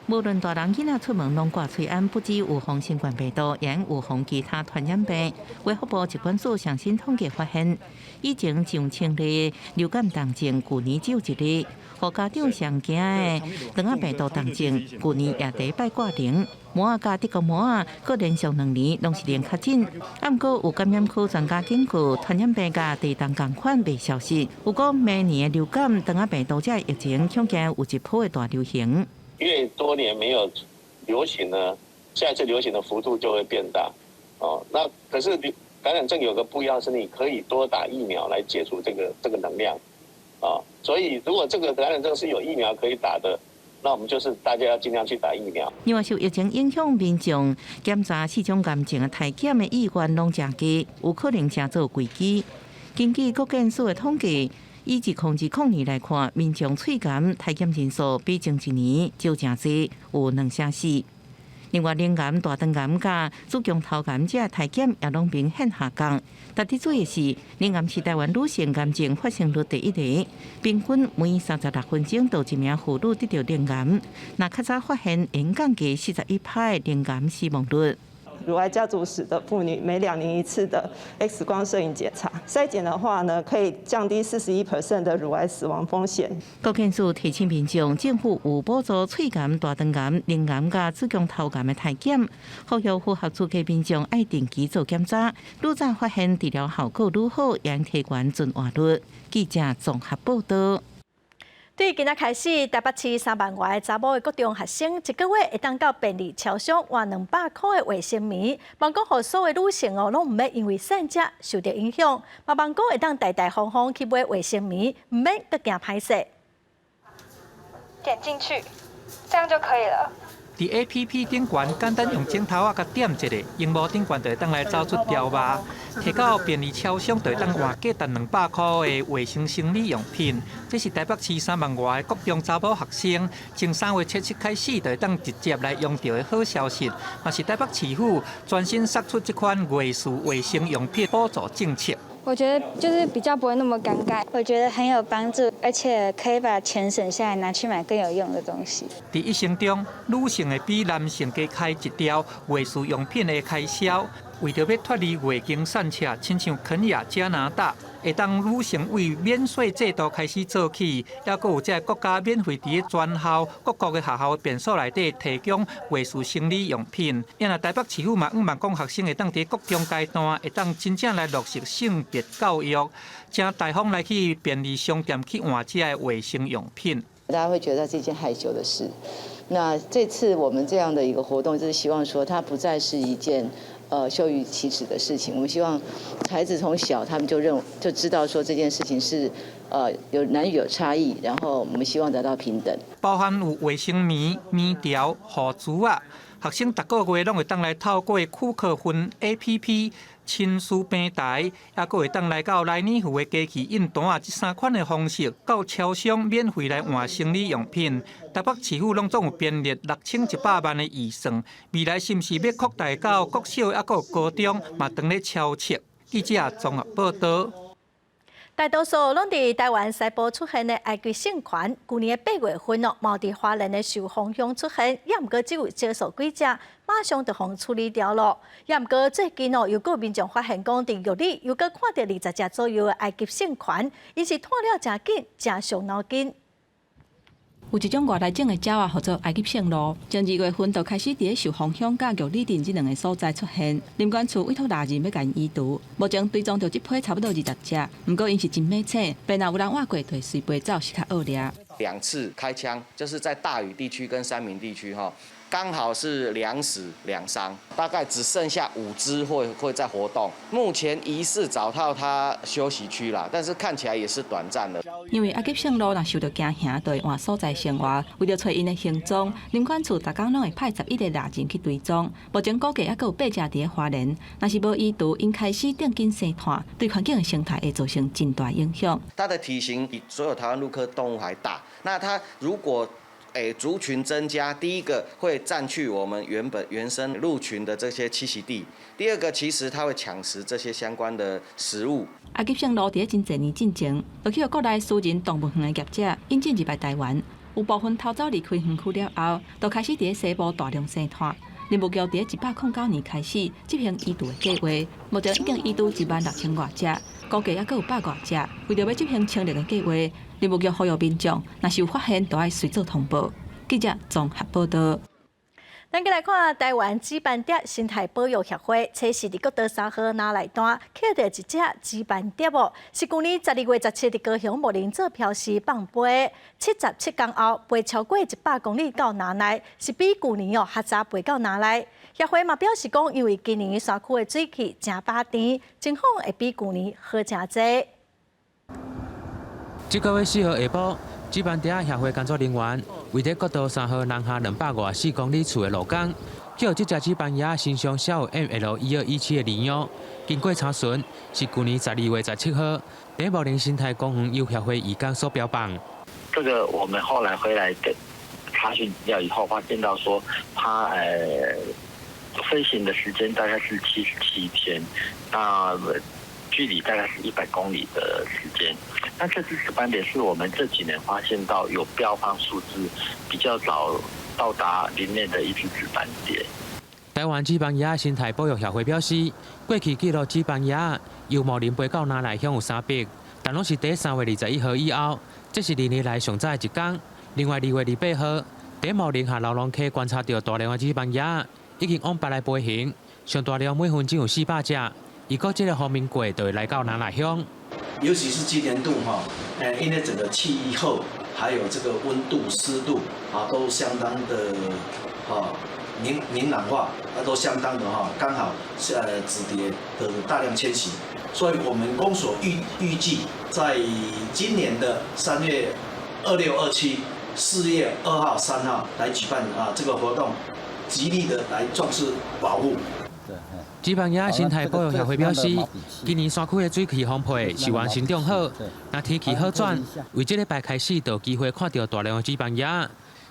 无论大人囡仔出门拢挂嘴安，不止有防新冠病毒，也有防其他传染病。卫福部疾管署上新统计发现，以前上千例流感重症，去年只有1例。互家长上惊的肠仔病毒重症，去年也第一摆挂零。毛仔甲德国毛仔，各连续2年拢是零确诊。不过有感染科专家警告，传染病甲地动共款袂消失。有讲明年的流感、肠仔病毒这疫情，恐惊有一波的大流行。越多年没有流行呢，下一次流行的幅度就会变大。哦，那可是感染症有个不一样是，你可以多打疫苗来解除这个能量。啊，所以如果这个感染症是有疫苗可以打的，那我们就是大家要尽量去打疫苗。另外，受疫情影响，民众检查4种癌症的体检的意愿拢真低，有可能成做贵机。根据国健署的统计，以2020来看，民众喙癌体检人数比前一年少真多，有2成4。另外，脸癌、大肠癌甲子宫头癌这体检也拢明显下降。特别注意的是，脸癌是台湾女性癌症发生率第1例，平均每36分钟就1名妇女得到脸癌。那较早发现沿降低41%的脸癌死亡率。乳癌家族史的妇女每2年1次的 X 光摄影检查，筛检的话呢，可以降低41% 的乳癌死亡风险。国健署提醒民众，政府有补助喙癌、大肠癌、脸癌甲子宫头癌的体检，呼吁符合资格民众爱定期做检查，愈早发现治疗效果愈好，也提悬存活率。记者综合报道。对今仔开始，台北市3万外查某的高中学生，一个月会当到便利超商换200块的卫生棉。望讲，互所有的女性哦，拢唔免因为散食受到影响。嘛望讲会当大大方方去买卫生棉，唔免搁惊歹势。点进去，这样就可以了。伫 APP 顶悬简单用镜头啊，甲点一下，荧幕顶悬就会当来找出条码，摕到便利超商就会当换价值200块的卫生生理用品。这是台北市3万外的国中查某学生，从3月7日开始就会当直接来用到的好消息，嘛是台北市府专心杀出这款月事卫生用品补助政策。我觉得就是比较不会那么尴尬，我觉得很有帮助，而且可以把钱省下来拿去买更有用的东西。在一生中，女性会比男性加开一条卫生用品的开销。为着要脱离月经散车，亲像肯亚、加拿大，会当女性为免税制度开始做起，也佫有这国家免费伫个全校各国的学校的便所内底提供卫生生理用品。因为台北市府嘛，希望讲学生会当伫国中阶段会当真正来落实性别教育，正大方来去便利商店去换这的卫生用品。大家会觉得是一件害羞的事。那这次我们这样的一个活动，就是希望说它不再是一件羞于启齿的事情。我们希望孩子从小他们就知道说这件事情是有男女有差异，然后我们希望达到平等。包含有卫生棉、棉条、护珠啊，学生逐个月拢会当来透过库克芬 APP。亲师平台，也佫会当来到来年户的机器印单啊，这3款的方式，到超商免费来换生理用品。台北市府拢总有编列6100万的预算，未来是毋是要扩大到国小也佫高中，嘛当咧超测。记者综合报道。大多数拢伫台湾西部出现的埃及性权，去年的8月份哦，毛伫华人的受风向出现，也毋过只有少数几只，马上就互处理掉咯。也毋过最近哦，又有民众发现讲，伫玉里又搁看到20只左右的埃及性权，伊是拖了真紧，真伤脑筋。有一种外来种的鸟啊，叫做埃及性螺，从2月份就开始伫受风向甲玉里镇这2个所在出现。林管处委托大人要甲因移除，目前追踪到这批差不多20只，不过因是真猛醒，便若有人挖过，就随飞走是较恶劣。2次开枪，就是在大屿地区跟三民地区刚好是2死2伤，大概只剩下5只会在活动。目前疑似找到他休息区啦，但是看起来也是短暂的。因为阿吉圣路若受到惊吓，就会换所在生活。为了找因的行踪，林管处逐工拢会派11个猎人去追踪。目前估计还有8只伫咧花莲，若是无医毒，因开始定紧生态，对环境的生态会造成真大影响。它的体型比所有台湾陆科动物还大，那它如果族群增加，第一个会占据我们原生鹿群的这些栖息地，第二个其实它会抢食这些相关的食物。阿吉圣路伫咧真侪年进前，就去国内私人动物园的业者引进入来台湾，有部分偷走离开园区了后，就开始伫咧西部大量生态。林务局伫咧109年开始执行移除的计划，目前已经移除16000多只，估计还佫有100多只。为着要执行清零的计划，林务局呼吁民众，若是有发现，就要随做通报。记者综合报道。咱再来看台湾紫斑蝶生态保育协会，测试伫国道3号哪内段捡到一只紫斑蝶哦，是去年12月17日高雄木林做漂溪放飞，77天后飞超过100公里到哪内，是比去年较早飞到哪内。协会嘛表示讲，因为今年山区的水气真饱甜，情况会比去年好真侪。这个月4号下晡，紫斑蝶协会工作人员为伫国道3号南下224公里处的路港，叫这只紫斑蝶身上写有 ML1217的字样。经过查询，是去年12月17号，在木林生态公园由协会移工所标榜。这个我们后来回来的查询资料以后，发现到说它飞行的时间大概是77天，那距离大概是100公里的时间。那这只紫斑蝶是我们这几年发现到有标榜数字比较早到达林内的一只紫斑蝶。台湾紫斑蝶生态保育协会表示，过去记录紫斑蝶由木林飞到哪内乡有300，但拢是在3月21号以后，这是2年来上早的一天。另外2月28号，在木林下老龙溪观察到大量的紫斑蝶已经往北来飞行，上大量每分钟有400只。如果这个方面过，就会来到哪内乡。尤其是今年度因为整个气候还有这个温度、湿度都相当的明朗化，都相当的刚好紫蝶的大量迁徙，所以我们公所预计在今年的3月26、27、4月2号、3号来举办这个活动，极力的来重视保护。紫斑蝶生态保育协会表示，今年山区的水气丰沛，是原生长好。若天气好转，为这礼拜开始就有机会看到大量的紫斑蝶。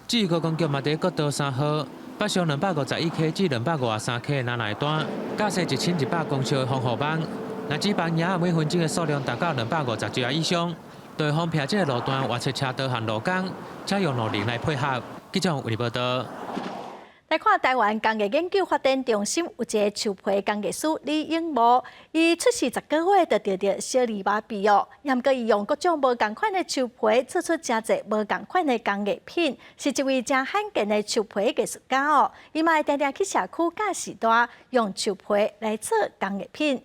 至于高公局嘛，在国道3号北上251克至253克哪内段，架设1100公尺的防护网。若紫斑蝶每分钟的数量达到250只以上，就会方便这个路段挖设车道和路工，采用路林来配合。记者为你报道。来看台湾工业研究发展中心有一个树皮工艺师李永模，伊出世10个月就得到小儿麻痹哦，也过伊用各种无同款的树皮做出真侪无同款的工艺品，是一位真罕见的树皮艺术家哦。伊嘛会常常去社区教时代，用树皮来做工艺品。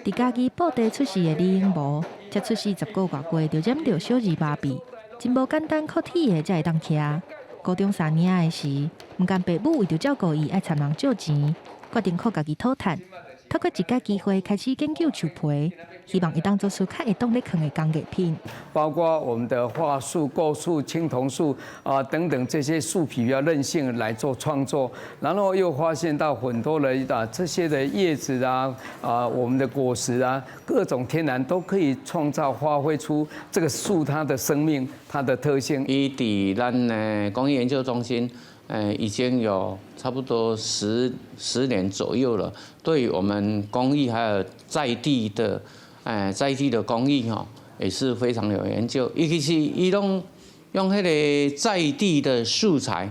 伫家己布袋出世的李永模，才出世10个多月就染到小儿麻痹，真无简单靠体的才会当徛。高中3年的时，毋甘爸母为着照顾伊，爱参人借钱，决定靠家己讨趁。透过一个机会开始研究树皮，希望会当做出较会当咧坑的工艺品。包括我们的桦树、构树、青铜树等等这些树皮比较韧性来做创作，然后又发现到很多的这些的叶子我们的果实各种天然都可以创造发挥出这个树它的生命、它的特性。伊伫咱的工艺研究中心。已经有差不多10年左右了。对于我们工艺还有在地的工艺也是非常有研究。尤其是伊拢用迄个在地的素材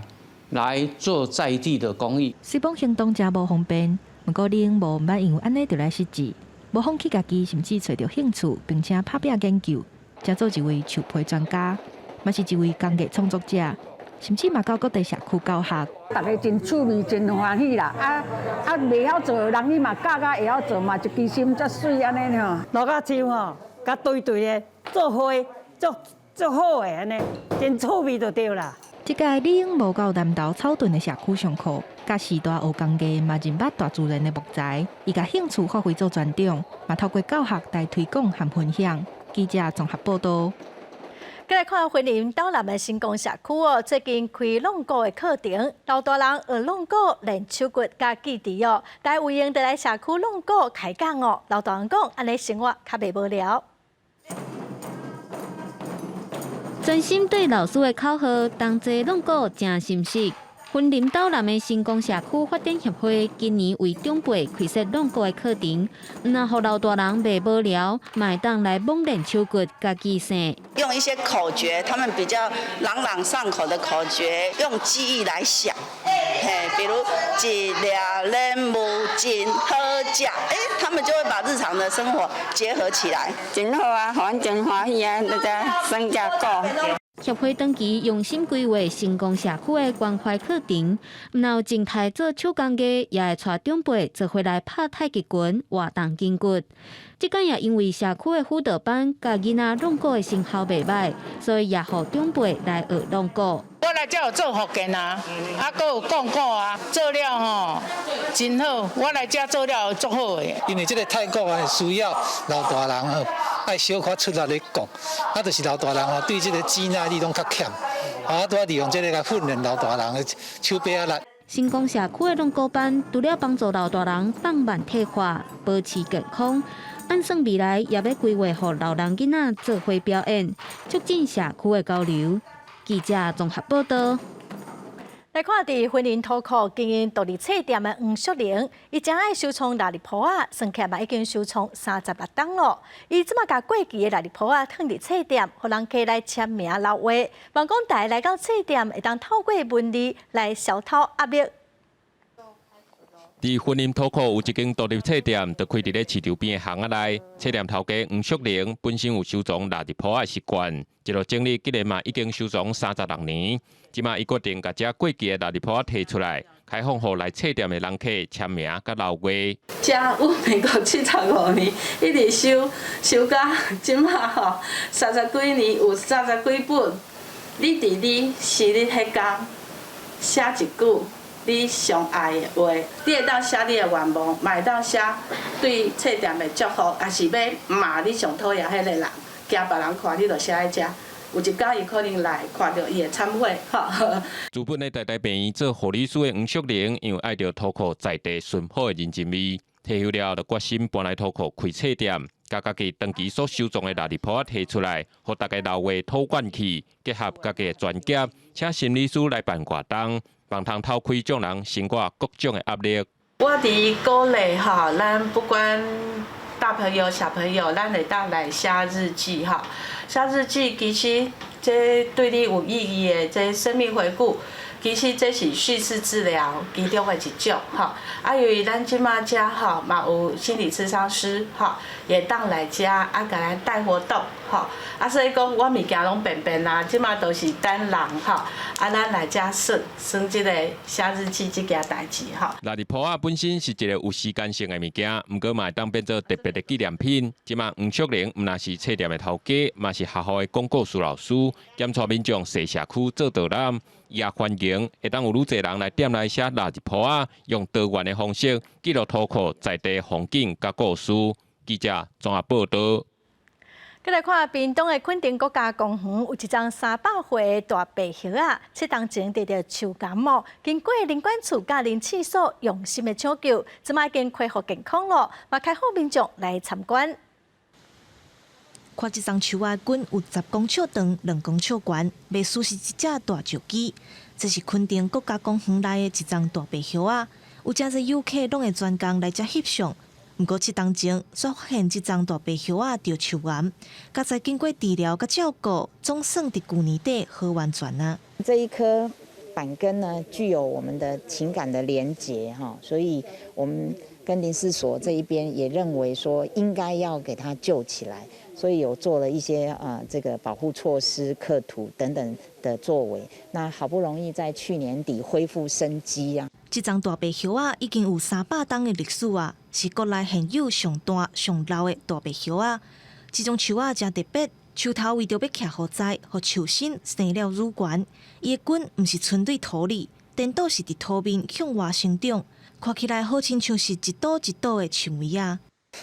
来做在地的工艺。虽讲行动真无方便，不过李永模毋捌因为安尼就来失志，无放弃家己，甚至找到兴趣，并且拍拼研究，才做一位树皮专家，嘛是一位工艺创作者。甚至嘛到各地社区教学，大家真趣味、真欢喜啦！袂晓做的人，你嘛教会晓做嘛，一支心遮水安尼吼。落甲树甲堆堆的做花，做足好诶，安尼真趣味就对啦。这届理应无到南投草屯的社区上课，甲时代学工艺嘛认捌大自然的木材，伊甲兴趣发挥做专长，嘛透过教学来推广和分享。记者综合报道。再来看云林岛南的新光社区哦，最近开弄鼓的课程，老大人学弄鼓、练手骨加技艺哦。大有闲就来社区弄鼓开讲哦。老大人讲，安尼生活较袂无聊。专心对老师的口号，同齐弄鼓真心实。云林岛南的新光社区发展协会今年为长辈开设弄鼓的课程，那让老大人袂无聊，买当来猛练手骨加技声。用一些口诀，他们比较朗朗上口的口诀，用记忆来想。比如一粒莲雾真好食，他们就会把日常的生活结合起来，真好啊，互阮真欢喜啊，大家生加鼓。协会长期用心规划新光社区的关怀课程，然后静态做手工艺，也会带长辈做回来拍太极拳、活动筋骨。这间也因为社区的辅导班甲囡仔弄鼓的成效袂歹，所以也互长辈来学弄鼓。我来这有做福建啊，搁有讲鼓啊，做了吼真好。我来这做了足好的。因为这个太鼓啊，需要老大人吼，爱小可出力来讲，就是老大人吼对这个指纳力拢较欠，都要利用这个来训练老大人的手臂啊力。新光社区的弄鼓班除了帮助老大人放慢退化、保持健康，按算未来也要规划予老人囡仔做伙表演，促进社区的交流。记者综合报道。来看伫云林土库经营独立册店的黄淑玲，伊正爱收藏腊日铺啊，算起来嘛已经收藏36档咯。伊即马甲过期的腊日铺啊，放伫册店，互人客来签名留话。望讲大家来到册店，会当透过文字来消透压力。伫云林土库有一间独立册店，就开伫咧市场边的巷仔内。册店头家黄淑玲本身有收藏腊日铺的习惯，一路经历，今年嘛已经收藏36年。即马伊决定甲这过期的腊日铺摕出来，开放予来册店的人客签名甲留话。这有民国75年，一直收到即马吼，30几年有30几本。你伫你生日迄天写一句你上爱的话，你会当写你的愿望，嘛会当写对册店的祝福，也是要骂你上讨厌迄个人，惊别人看你就写喺遮。有一天，伊可能来看到伊的忏悔，哈。资本的台病院做护理师的黄淑玲，因为爱着土库在地纯好的人情味，退休了就决心搬来土库开册店，甲家己长期所收藏的腊日铺摕出来，互大家留话讨管去，结合家己的专业，请心理师来办活动，帮通透开众人生活各种的压力。我伫鼓励哈，咱不管大朋友小朋友，咱会当来写日记哈。写日记其实这对你有意义的，这生命回顾，其实这是叙事治疗其中的一种哈。由于咱即马遮哈嘛有心理咨商师哈，也当来遮甲咱带活动哈。所以讲我物件拢便便啦，即马都是等人哈。咱来遮算即个写日记即件代志哈。腊日铺啊本身是一个有时间性的物件，毋过嘛会当变做特别的纪念品。即马黄淑玲毋但是册店的头家，嘛是学校的广告师老师，兼带民众踅社区做导览。伊也欢迎会当有愈侪人来店内写腊日铺啊，用多元的方式记录土库在地风景甲故事。记者综合报道。再来看屏东的垦丁国家公园，有一张300岁的大白熊啊，7当前得到树感冒，经过林管处甲林试所用心的抢救，即卖已经恢复健康了，嘛开放民众来参观。看这张树啊，滚有10公尺长、2公尺悬，袂输是一只大石鸡。这是垦丁国家公园内的一张大白熊啊，有真侪游客拢会专工来遮翕相。不过7当前所发现这张大白熊啊着树癌，刚才经过治疗甲照顾，总算伫去年底好完全啊。这一颗板根呢，具有我们的情感的连结哈，所以我们跟林试所这一边也认为说应该要给它救起来，所以有做了一些这个保护措施、刻图等等的作为。那好不容易在去年底恢复生机啊。这张大白熊啊，已经有300档的历史啊，是国内现有上大上老的大白熊啊。这种树啊真特别，树头为着要徛好栽，互树身生了乳管，伊的根毋是存对土里，颠倒是伫土面向外生长，看起来好亲像是一朵一朵的蔷薇啊。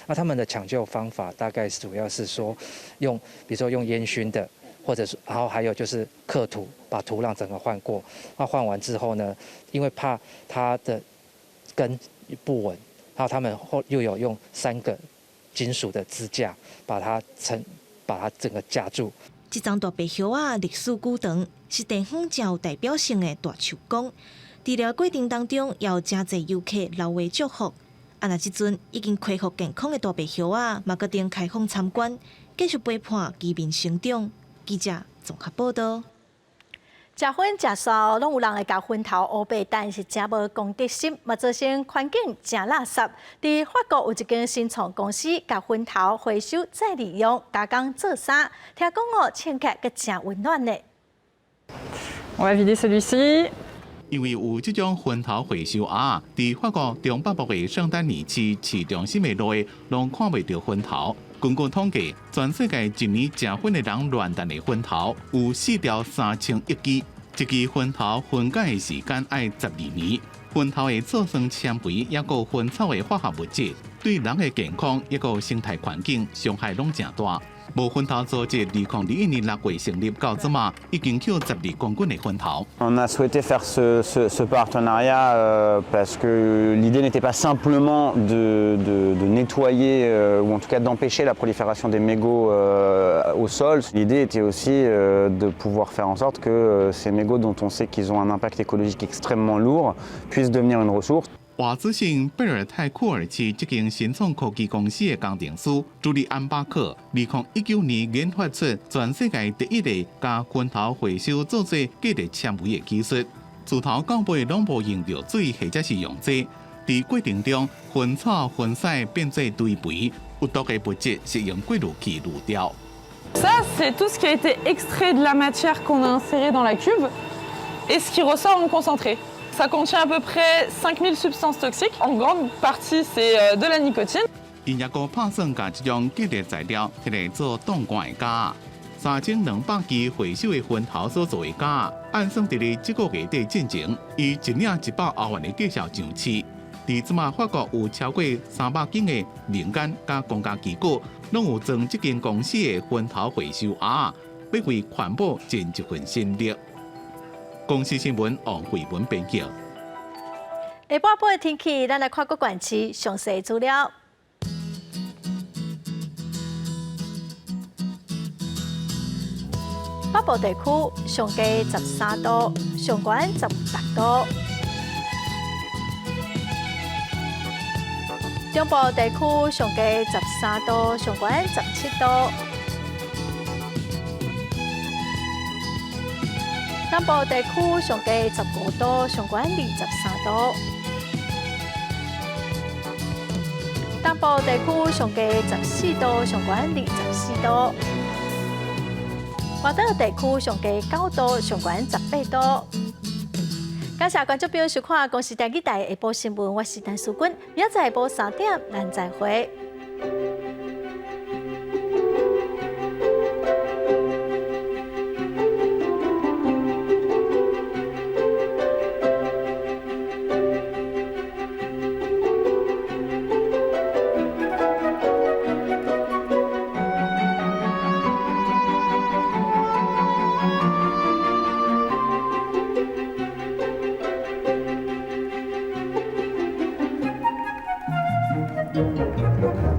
那他们的抢救方法大概主要是说用，比如说用烟熏的，或者是然后还有就是刻土，把土壤整个换过。那换完之后呢，因为怕它的根不稳，然后他们又有用3个金属的支架把它整个架住。这张大白叶啊，历史久长，是地方较有代表性的大树公。治疗过程当中，也有真侪游客留下祝福。啊，那即阵已经恢复健康的大白叶啊，嘛决定开放参观，继续陪伴基面成长。记者综合报道。食薰食素，拢有人会甲薰头乌白，但是真无公德心，嘛造成环境真垃圾。伫法国有一间新创公司，甲薰头回收再利用，加工做衫，听讲穿起来阁真温暖呢。我来 vider celui-ci。因为有这种薰头回收盒，伫法国中北部的圣丹尼市市中心的路，拢看袂到薰头。根据统计，全世界一年食薰的人乱弹的薰头有4条3000亿支，一支薰头分解的时间要12年。薰头的做成纤维，也有薰草的化学物质，对人的健康也有生态环境伤害拢真大。无薰头组织2021年6月成立到即嘛，已经有12公斤的薰头。On a souhaité faire ce partenariat parce que l'idée n'était pas simplement de nettoyer ou en tout cas d'empêcher la prolifération des mégots au sol. L'idée était aussi de pouvoir faire en sorte que ces mégots dont on sait qu'ils ont un impact écologique extrêmement lourd puissent devenir une ressource. 华兹省贝尔泰库尔市这间新创科技公司的工程师朱利安巴克，2019年研发出全世界第一个将薰头回收做成价值纤维的技术。自头到尾拢无用到水或者是用剂，在过程中，薰草分散变做堆肥，有毒的物质是用过滤器滤掉。Ça, c'est tout ce qui a été extrait de la matière qu'on a insérée dans la cuve et ce qui ressort en concentré. Ça contient à peu près 5000 substances toxiques. En grande partie, c'est de la nicotine. 因也个拍算将这种价值材料摕来做冻干的架，3200支回收的薰头所做的架，按算伫咧这个月底进前，以一领120万的价销上市。伫即马法国有超过300间的民间甲公家机构，拢有将这间公司的薰头回收盒，要为环保尽一份心力。公司新闻王慧文编辑。下半晡的天气，咱来看各县市详细资料。北部地区上低13度，上悬16度；中部地区上低13度，上悬17度；南部地区上低15度，上悬23度；东部地区上低14度，上悬24度。华岛地区上低9度，上悬18度。感谢观众朋友收看《公视台语台下晡新闻》，我是陈淑君。明仔载下晡3点，咱再会。Thank you.